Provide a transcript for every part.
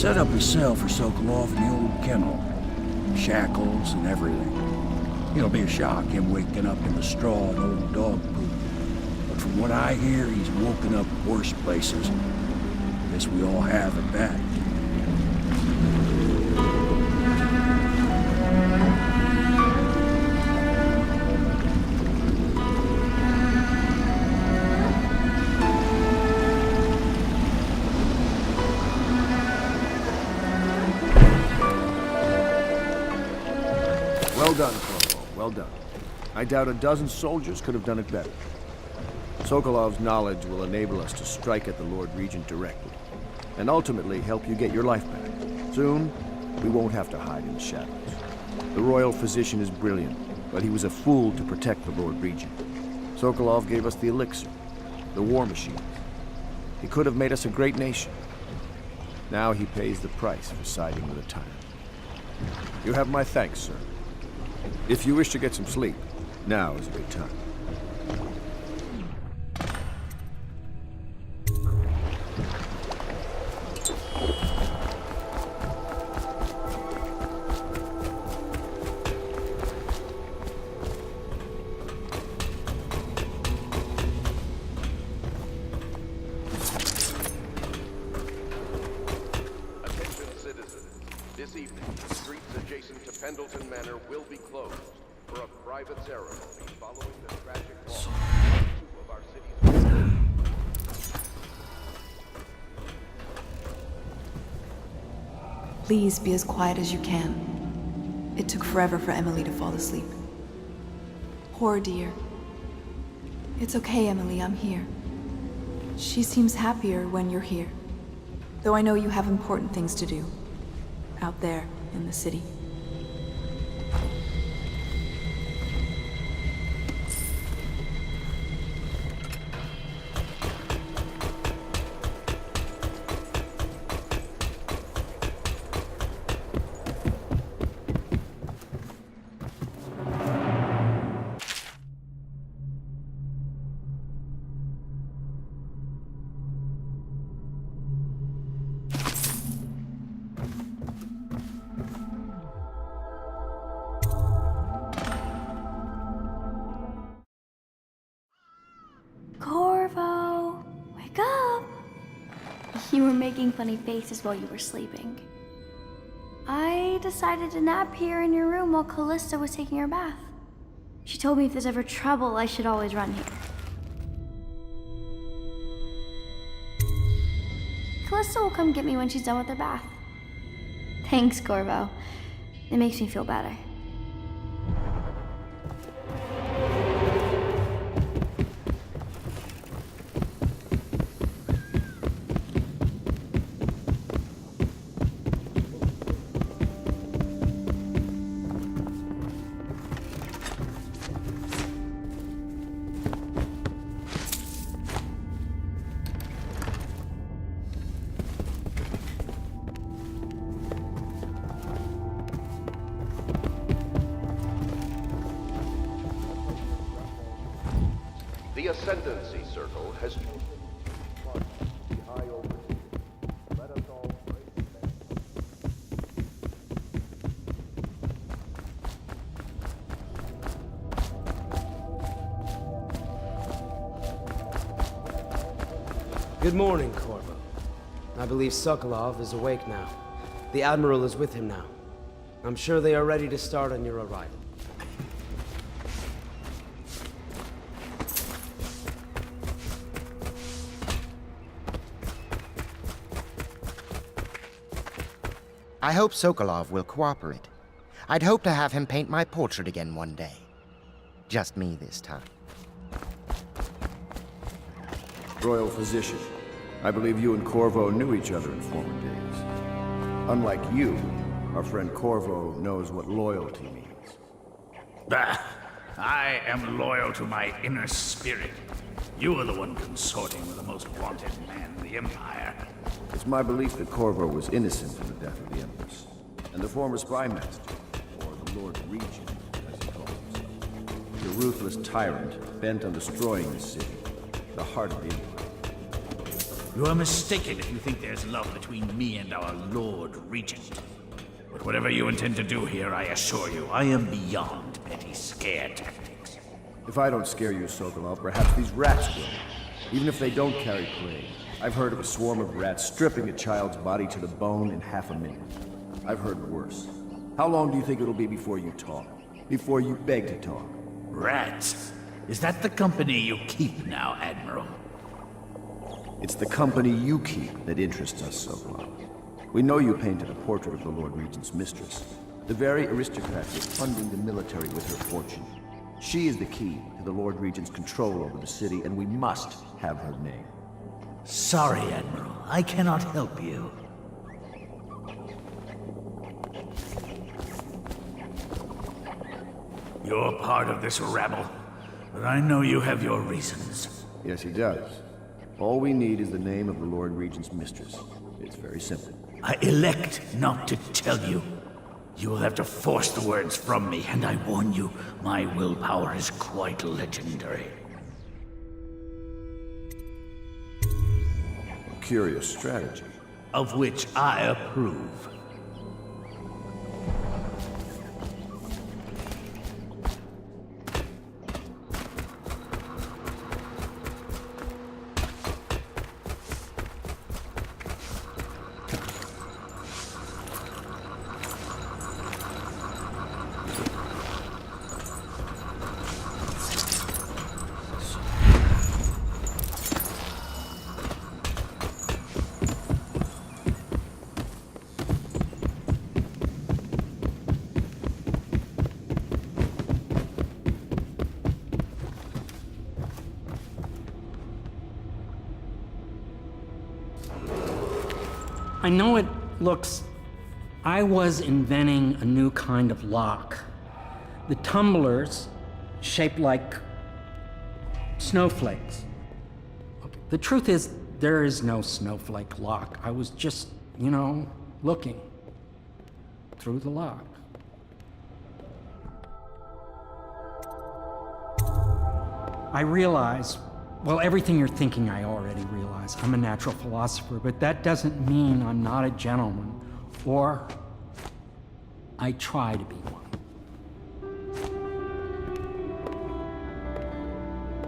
set up his cell for Sokolov in the old kennel. Shackles and everything. It'll be a shock, him waking up in the straw and old dog poop. But from what I hear, he's woken up worse places. Guess we all have at that. Well done, Corvo. Well done. I doubt a dozen soldiers could have done it better. Sokolov's knowledge will enable us to strike at the Lord Regent directly, and ultimately help you get your life back. Soon, we won't have to hide in the shadows. The royal physician is brilliant, but he was a fool to protect the Lord Regent. Sokolov gave us the elixir, the war machines. He could have made us a great nation. Now he pays the price for siding with a tyrant. You have my thanks, sir. If you wish to get some sleep, now is a good time. Attention citizens. This evening, the streets adjacent to Pendleton Manor will be closed for a private ceremony following the tragic loss of two of our city's... Please be as quiet as you can. It took forever for Emily to fall asleep. Poor dear. It's okay, Emily, I'm here. She seems happier when you're here. Though I know you have important things to do. Out there, in the city. Corvo, wake up! You were making funny faces while you were sleeping. I decided to nap here in your room while Callista was taking her bath. She told me if there's ever trouble, I should always run here. Callista will come get me when she's done with her bath. Thanks, Corvo. It makes me feel better. The Ascendancy Circle has chosen the High Overseer. Let us all pray. Good morning, Corvo. I believe Sokolov is awake now. The Admiral is with him now. I'm sure they are ready to start on your arrival. I hope Sokolov will cooperate. I'd hope to have him paint my portrait again one day. Just me this time. Royal physician, I believe you and Corvo knew each other in former days. Unlike you, our friend Corvo knows what loyalty means. Bah! I am loyal to my inner spirit. You are the one consorting with the most wanted man in the Empire. It's my belief that Corvo was innocent in the death of the Empress, and the former spy master, or the Lord Regent, as he called himself. The ruthless tyrant bent on destroying the city, the heart of the Empire. You are mistaken if you think there's love between me and our Lord Regent. But whatever you intend to do here, I assure you, I am beyond petty scare tactics. If I don't scare you, Sokolov, perhaps these rats will. Even if they don't carry plague. I've heard of a swarm of rats stripping a child's body to the bone in half a minute. I've heard worse. How long do you think it'll be before you talk? Before you beg to talk? Rats? Is that the company you keep now, Admiral? It's the company you keep that interests us, Sokolov. We know you painted a portrait of the Lord Regent's mistress, the very aristocrat who's funding the military with her fortune. She is the key to the Lord Regent's control over the city, and we must have her name. Sorry, Admiral. I cannot help you. You're part of this rabble, but I know you have your reasons. Yes, he does. All we need is the name of the Lord Regent's mistress. It's very simple. I elect not to tell you. You will have to force the words from me, and I warn you, my willpower is quite legendary. A curious strategy. Of which I approve. I know it looks... I was inventing a new kind of lock. The tumblers, shaped like snowflakes. Okay. The truth is, there is no snowflake lock. I was just, looking through the lock. I realize, well, everything you're thinking I already realize. I'm a natural philosopher, but that doesn't mean I'm not a gentleman, or I try to be one.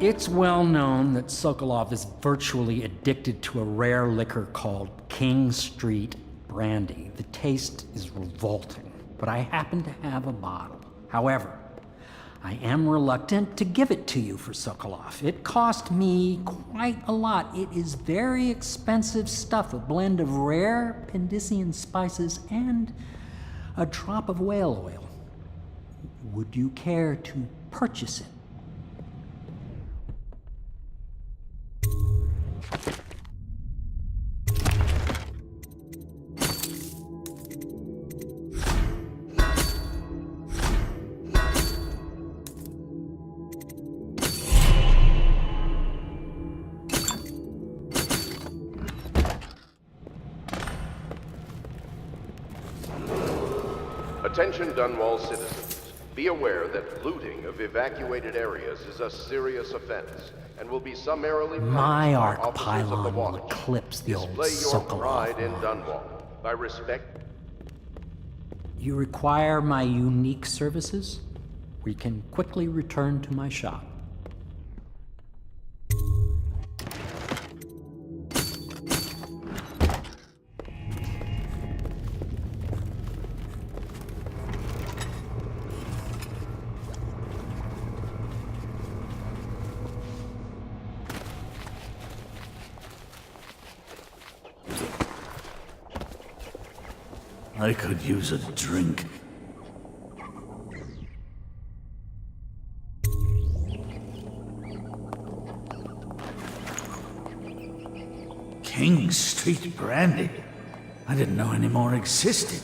It's well known that Sokolov is virtually addicted to a rare liquor called King Street Brandy. The taste is revolting, but I happen to have a bottle. However, I am reluctant to give it to you for Sokolov. It cost me quite a lot. It is very expensive stuff, a blend of rare Pendician spices and a drop of whale oil. Would you care to purchase it? Attention Dunwall citizens. Be aware that looting of evacuated areas is a serious offense and will be summarily punished My by arc officers of pylon the will Watch. eclipse the old Display your Sokolov pride in line. Dunwall by respect. You require my unique services? We can quickly return to my shop. I could use a drink. King Street Brandy? I didn't know any more existed.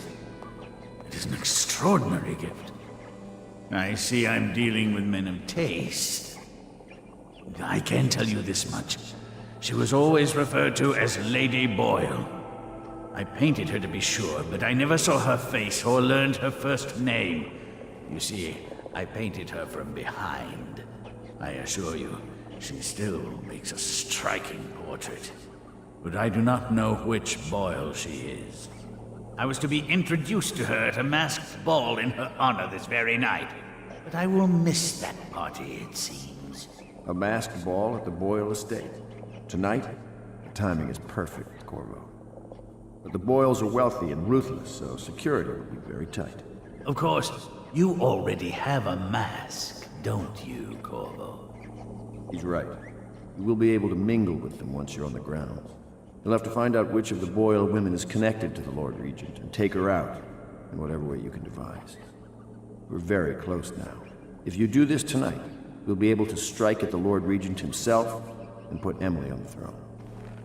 It is an extraordinary gift. I see I'm dealing with men of taste. I can tell you this much. She was always referred to as Lady Boyle. I painted her to be sure, but I never saw her face or learned her first name. You see, I painted her from behind. I assure you, she still makes a striking portrait. but I do not know which Boyle she is. I was to be introduced to her at a masked ball in her honor this very night, but I will miss that party, it seems. A masked ball at the Boyle estate. Tonight? The timing is perfect, Corvo. But the Boyles are wealthy and ruthless, so security will be very tight. Of course, you already have a mask, don't you, Corvo? He's right. You will be able to mingle with them once you're on the grounds. You'll have to find out which of the Boyle women is connected to the Lord Regent and take her out in whatever way you can devise. We're very close now. If you do this tonight, we'll be able to strike at the Lord Regent himself and put Emily on the throne.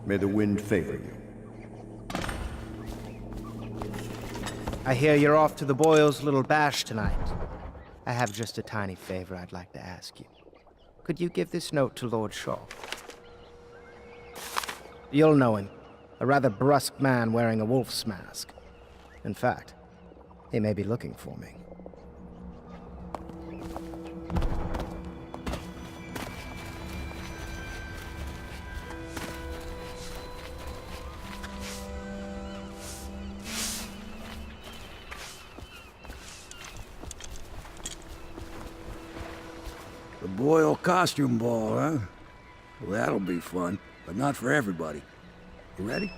May the wind favor you. I hear you're off to the Boyles' little bash tonight. I have just a tiny favor I'd like to ask you. Could you give this note to Lord Shaw? You'll know him. A rather brusque man wearing a wolf's mask. In fact, he may be looking for me. The Boyle costume ball, huh? Well, that'll be fun, but not for everybody. You ready?